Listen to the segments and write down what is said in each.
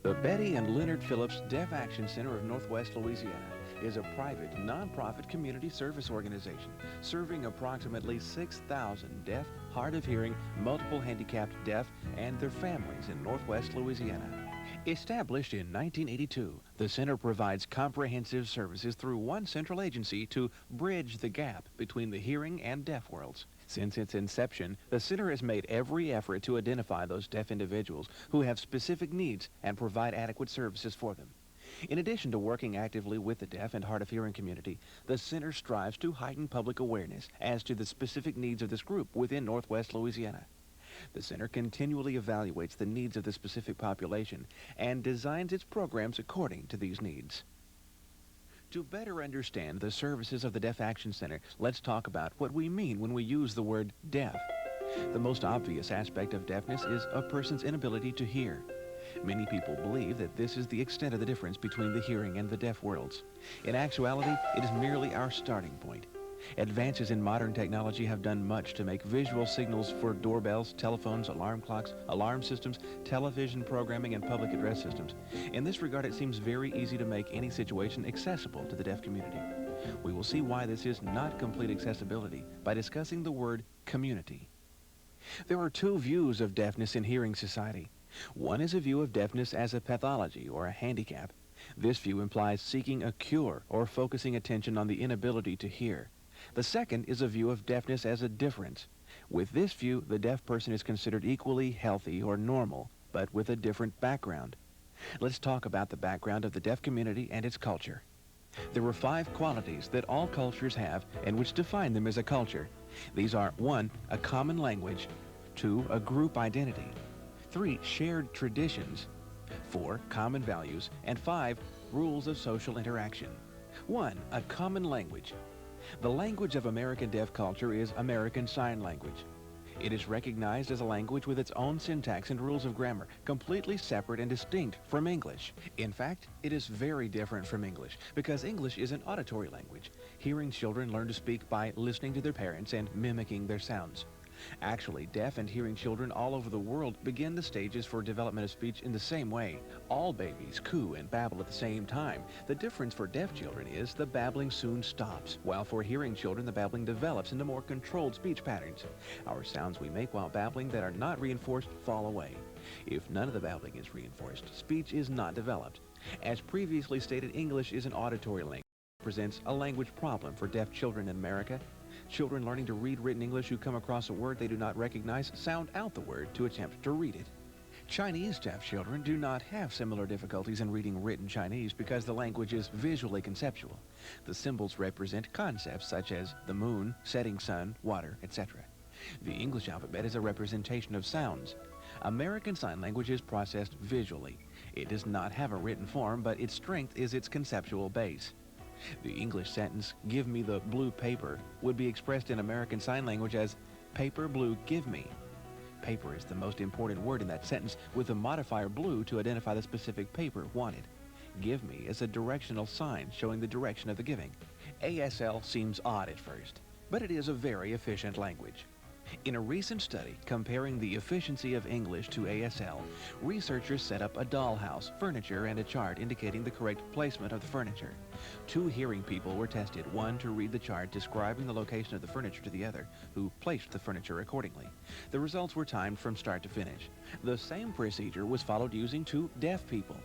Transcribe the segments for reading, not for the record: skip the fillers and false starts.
The Betty and Leonard Phillips Deaf Action Center of Northwest Louisiana is a private, nonprofit community service organization serving approximately 6,000 deaf, hard of hearing, multiple handicapped deaf, and their families in Northwest Louisiana. Established in 1982, the center provides comprehensive services through one central agency to bridge the gap between the hearing and deaf worlds. Since its inception, the center has made every effort to identify those deaf individuals who have specific needs and provide adequate services for them. In addition to working actively with the deaf and hard of hearing community, the center strives to heighten public awareness as to the specific needs of this group within Northwest Louisiana. The center continually evaluates the needs of the specific population and designs its programs according to these needs. To better understand the services of the Deaf Action Center, let's talk about what we mean when we use the word deaf. The most obvious aspect of deafness is a person's inability to hear. Many people believe that this is the extent of the difference between the hearing and the deaf worlds. In actuality, it is merely our starting point. Advances in modern technology have done much to make visual signals for doorbells, telephones, alarm clocks, alarm systems, television programming, and public address systems. In this regard, it seems very easy to make any situation accessible to the deaf community. We will see why this is not complete accessibility by discussing the word community. There are two views of deafness in hearing society. One is a view of deafness as a pathology or a handicap. This view implies seeking a cure or focusing attention on the inability to hear. The second is a view of deafness as a difference. With this view, the deaf person is considered equally healthy or normal, but with a different background. Let's talk about the background of the deaf community and its culture. There are 5 qualities that all cultures have and which define them as a culture. These are 1. A common language, 2. A group identity, 3. Shared traditions, 4. Common values, and 5. Rules of social interaction. 1. A common language. The language of American deaf culture is American Sign Language. It is recognized as a language with its own syntax and rules of grammar, completely separate and distinct from English. In fact, it is very different from English because English is an auditory language. Hearing children learn to speak by listening to their parents and mimicking their sounds. Actually, deaf and hearing children all over the world begin the stages for development of speech in the same way. All babies coo and babble at the same time. The difference for deaf children is the babbling soon stops, while for hearing children the babbling develops into more controlled speech patterns. Our sounds we make while babbling that are not reinforced fall away. If none of the babbling is reinforced, speech is not developed. As previously stated, English is an auditory language. It presents a language problem for deaf children in America. Children learning to read written English who come across a word they do not recognize sound out the word to attempt to read it. Chinese deaf children do not have similar difficulties in reading written Chinese because the language is visually conceptual. The symbols represent concepts such as the moon, setting sun, water, etc. The English alphabet is a representation of sounds. American Sign Language is processed visually. It does not have a written form, but its strength is its conceptual base. The English sentence, "Give me the blue paper," would be expressed in American Sign Language as, "Paper blue, give me." Paper is the most important word in that sentence, with the modifier blue to identify the specific paper wanted. Give me is a directional sign showing the direction of the giving. ASL seems odd at first, but it is a very efficient language. In a recent study comparing the efficiency of English to ASL, researchers set up a dollhouse, furniture, and a chart indicating the correct placement of the furniture. 2 hearing people were tested, one to read the chart describing the location of the furniture to the other, who placed the furniture accordingly. The results were timed from start to finish. The same procedure was followed using 2 deaf people.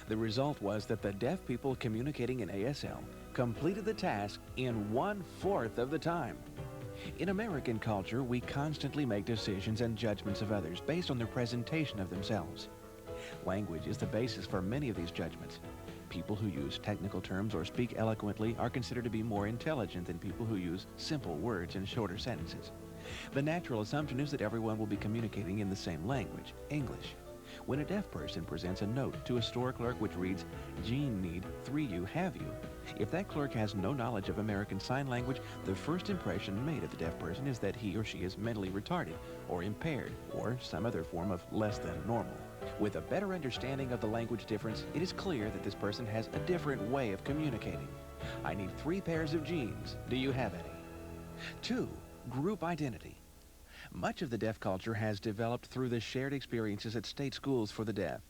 The result was that the deaf people communicating in ASL completed the task in 1/4 of the time. In American culture, we constantly make decisions and judgments of others based on their presentation of themselves. Language is the basis for many of these judgments. People who use technical terms or speak eloquently are considered to be more intelligent than people who use simple words and shorter sentences. The natural assumption is that everyone will be communicating in the same language, English. When a deaf person presents a note to a store clerk which reads, "Jean need 3U have you," if that clerk has no knowledge of American Sign Language, the first impression made of the deaf person is that he or she is mentally retarded or impaired or some other form of less than normal. With a better understanding of the language difference, it is clear that this person has a different way of communicating. "I need 3 pairs of jeans. Do you have any?" 2. Group identity. Much of the deaf culture has developed through the shared experiences at state schools for the deaf.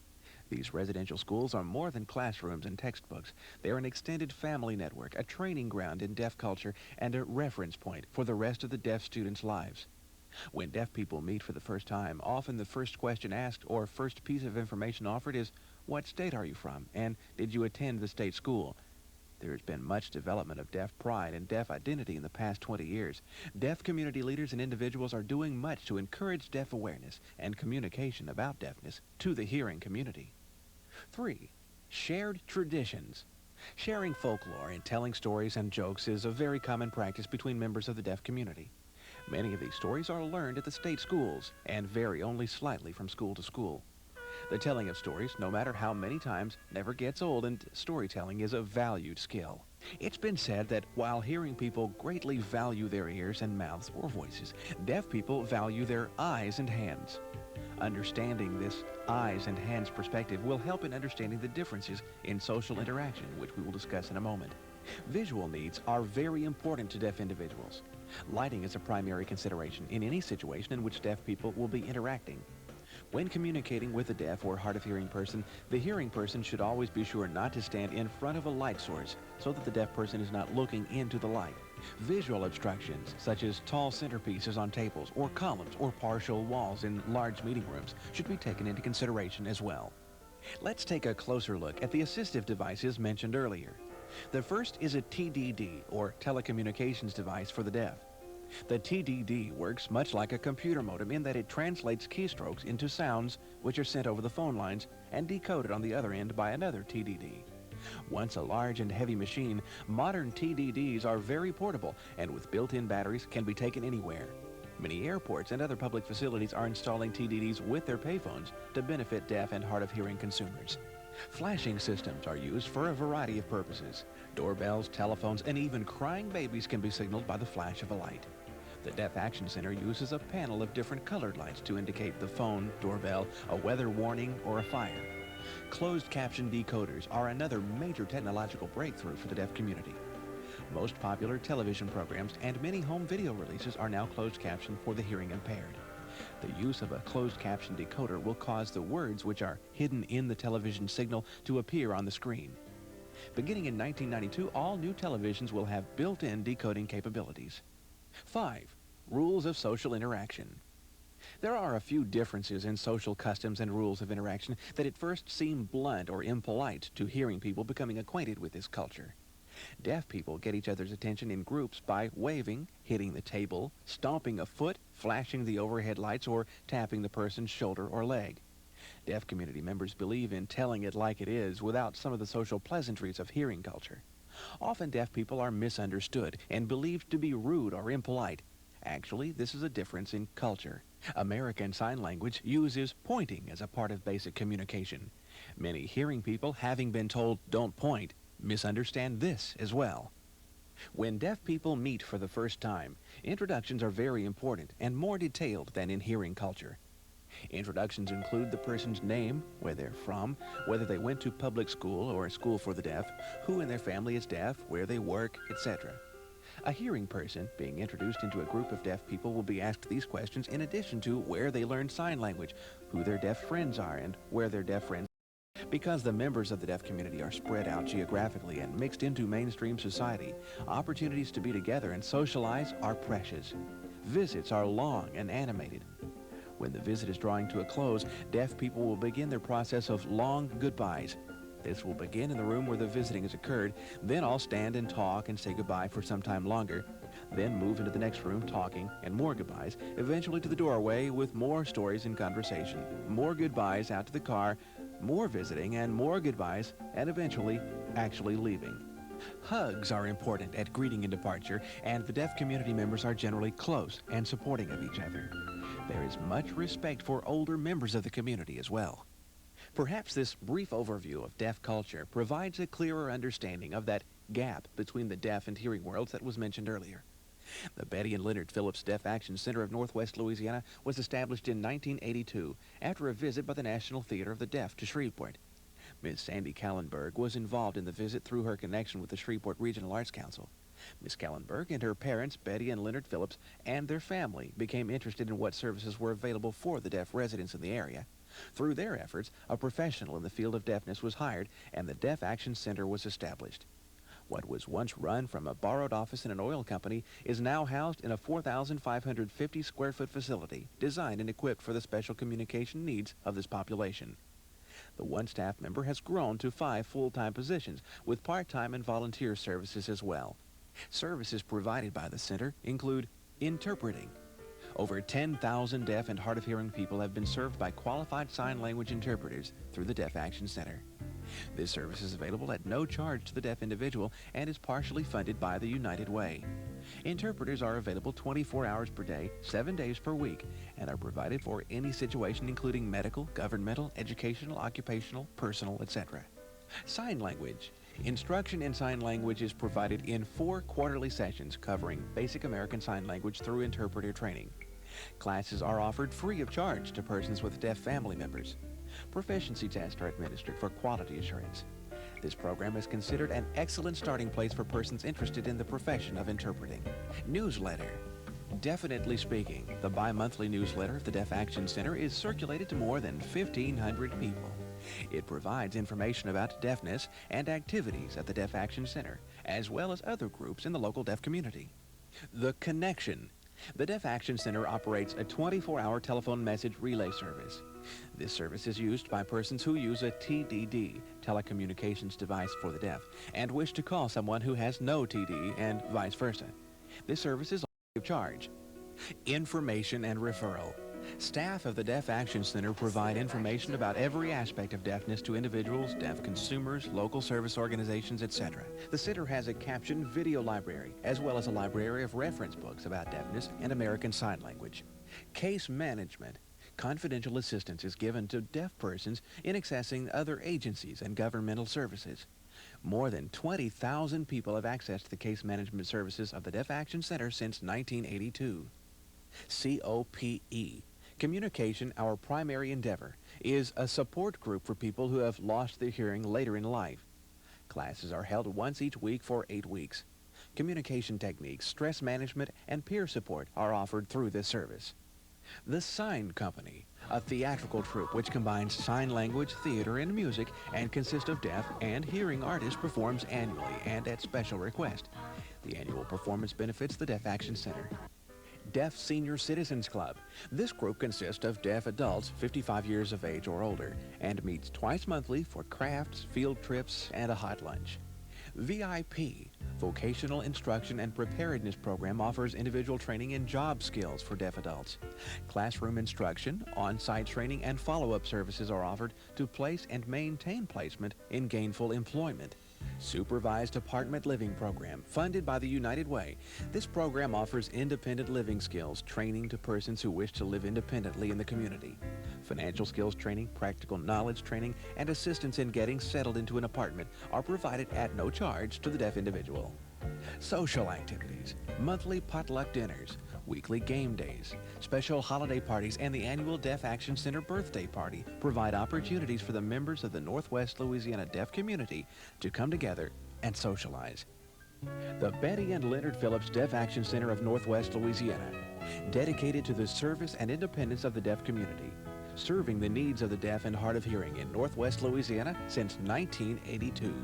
These residential schools are more than classrooms and textbooks. They're an extended family network, a training ground in deaf culture, and a reference point for the rest of the deaf students' lives. When deaf people meet for the first time, often the first question asked or first piece of information offered is, "What state are you from?" and "Did you attend the state school?" There has been much development of deaf pride and deaf identity in the past 20 years. Deaf community leaders and individuals are doing much to encourage deaf awareness and communication about deafness to the hearing community. 3. Shared traditions. Sharing folklore and telling stories and jokes is a very common practice between members of the deaf community. Many of these stories are learned at the state schools and vary only slightly from school to school. The telling of stories, no matter how many times, never gets old, and storytelling is a valued skill. It's been said that while hearing people greatly value their ears and mouths or voices, deaf people value their eyes and hands. Understanding this eyes and hands perspective will help in understanding the differences in social interaction, which we will discuss in a moment. Visual needs are very important to deaf individuals. Lighting is a primary consideration in any situation in which deaf people will be interacting. When communicating with a deaf or hard of hearing person, the hearing person should always be sure not to stand in front of a light source so that the deaf person is not looking into the light. Visual obstructions, such as tall centerpieces on tables or columns or partial walls in large meeting rooms, should be taken into consideration as well. Let's take a closer look at the assistive devices mentioned earlier. The first is a TDD, or telecommunications device for the deaf. The TDD works much like a computer modem in that it translates keystrokes into sounds which are sent over the phone lines and decoded on the other end by another TDD. Once a large and heavy machine, modern TDDs are very portable and with built-in batteries can be taken anywhere. Many airports and other public facilities are installing TDDs with their payphones to benefit deaf and hard of hearing consumers. Flashing systems are used for a variety of purposes. Doorbells, telephones, and even crying babies can be signaled by the flash of a light. The Deaf Action Center uses a panel of different colored lights to indicate the phone, doorbell, a weather warning, or a fire. Closed caption decoders are another major technological breakthrough for the deaf community. Most popular television programs and many home video releases are now closed captioned for the hearing impaired. The use of a closed caption decoder will cause the words which are hidden in the television signal to appear on the screen. Beginning in 1992, all new televisions will have built-in decoding capabilities. 5. Rules of social interaction. There are a few differences in social customs and rules of interaction that at first seem blunt or impolite to hearing people becoming acquainted with this culture. Deaf people get each other's attention in groups by waving, hitting the table, stomping a foot, flashing the overhead lights, or tapping the person's shoulder or leg. Deaf community members believe in telling it like it is without some of the social pleasantries of hearing culture. Often deaf people are misunderstood and believed to be rude or impolite. Actually, this is a difference in culture. American Sign Language uses pointing as a part of basic communication. Many hearing people, having been told "don't point," misunderstand this as well. When deaf people meet for the first time, introductions are very important and more detailed than in hearing culture. Introductions include the person's name, where they're from, whether they went to public school or a school for the deaf, who in their family is deaf, where they work, etc. A hearing person being introduced into a group of deaf people will be asked these questions in addition to where they learned sign language, who their deaf friends are, and where their deaf friends are. Because the members of the deaf community are spread out geographically and mixed into mainstream society, opportunities to be together and socialize are precious. Visits are long and animated. When the visit is drawing to a close, deaf people will begin their process of long goodbyes. This will begin in the room where the visiting has occurred, then all stand and talk and say goodbye for some time longer, then move into the next room talking and more goodbyes, eventually to the doorway with more stories and conversation, more goodbyes out to the car, more visiting and more goodbyes, and eventually actually leaving. Hugs are important at greeting and departure, and the deaf community members are generally close and supporting of each other. There is much respect for older members of the community as well. Perhaps this brief overview of deaf culture provides a clearer understanding of that gap between the deaf and hearing worlds that was mentioned earlier. The Betty and Leonard Phillips Deaf Action Center of Northwest Louisiana was established in 1982 after a visit by the National Theater of the Deaf to Shreveport. Ms. Sandy Callenberg was involved in the visit through her connection with the Shreveport Regional Arts Council. Ms. Callenberg and her parents, Betty and Leonard Phillips, and their family became interested in what services were available for the deaf residents in the area. Through their efforts, a professional in the field of deafness was hired and the Deaf Action Center was established. What was once run from a borrowed office in an oil company is now housed in a 4,550 square foot facility designed and equipped for the special communication needs of this population. The one staff member has grown to 5 full-time positions with part-time and volunteer services as well. Services provided by the center include interpreting. Over 10,000 deaf and hard of hearing people have been served by qualified sign language interpreters through the Deaf Action Center. This service is available at no charge to the deaf individual and is partially funded by the United Way. Interpreters are available 24 hours per day, 7 days per week, and are provided for any situation including medical, governmental, educational, occupational, personal, etc. Sign language. Instruction in sign language is provided in 4 quarterly sessions covering basic American Sign Language through interpreter training. Classes are offered free of charge to persons with deaf family members. Proficiency tests are administered for quality assurance. This program is considered an excellent starting place for persons interested in the profession of interpreting. Newsletter. Definitely Speaking, the bi-monthly newsletter of the Deaf Action Center is circulated to more than 1,500 people. It provides information about deafness and activities at the Deaf Action Center, as well as other groups in the local deaf community. The Connection. The Deaf Action Center operates a 24-hour telephone message relay service. This service is used by persons who use a TDD, telecommunications device for the deaf, and wish to call someone who has no TD and vice versa. This service is free of charge. Information and referral. Staff of the Deaf Action Center provide information about every aspect of deafness to individuals, deaf consumers, local service organizations, etc. The center has a captioned video library, as well as a library of reference books about deafness and American Sign Language. Case management. Confidential assistance is given to deaf persons in accessing other agencies and governmental services. More than 20,000 people have accessed the case management services of the Deaf Action Center since 1982. COPE. Communication, Our Primary Endeavor, is a support group for people who have lost their hearing later in life. Classes are held once each week for 8 weeks. Communication techniques, stress management, and peer support are offered through this service. The Sign Company, a theatrical troupe which combines sign language, theater, and music and consists of deaf and hearing artists, performs annually and at special request. The annual performance benefits the Deaf Action Center. Deaf Senior Citizens Club. This group consists of deaf adults 55 years of age or older and meets twice monthly for crafts, field trips, and a hot lunch. VIP, Vocational Instruction and Preparedness Program, offers individual training in job skills for deaf adults. Classroom instruction, on-site training, and follow-up services are offered to place and maintain placement in gainful employment. Supervised Apartment Living Program, funded by the United Way. This program offers independent living skills, training to persons who wish to live independently in the community. Financial skills training, practical knowledge training, and assistance in getting settled into an apartment are provided at no charge to the deaf individual. Social activities, monthly potluck dinners, weekly game days, special holiday parties, and the annual Deaf Action Center birthday party provide opportunities for the members of the Northwest Louisiana deaf community to come together and socialize. The Betty and Leonard Phillips Deaf Action Center of Northwest Louisiana, dedicated to the service and independence of the deaf community, serving the needs of the deaf and hard of hearing in Northwest Louisiana since 1982.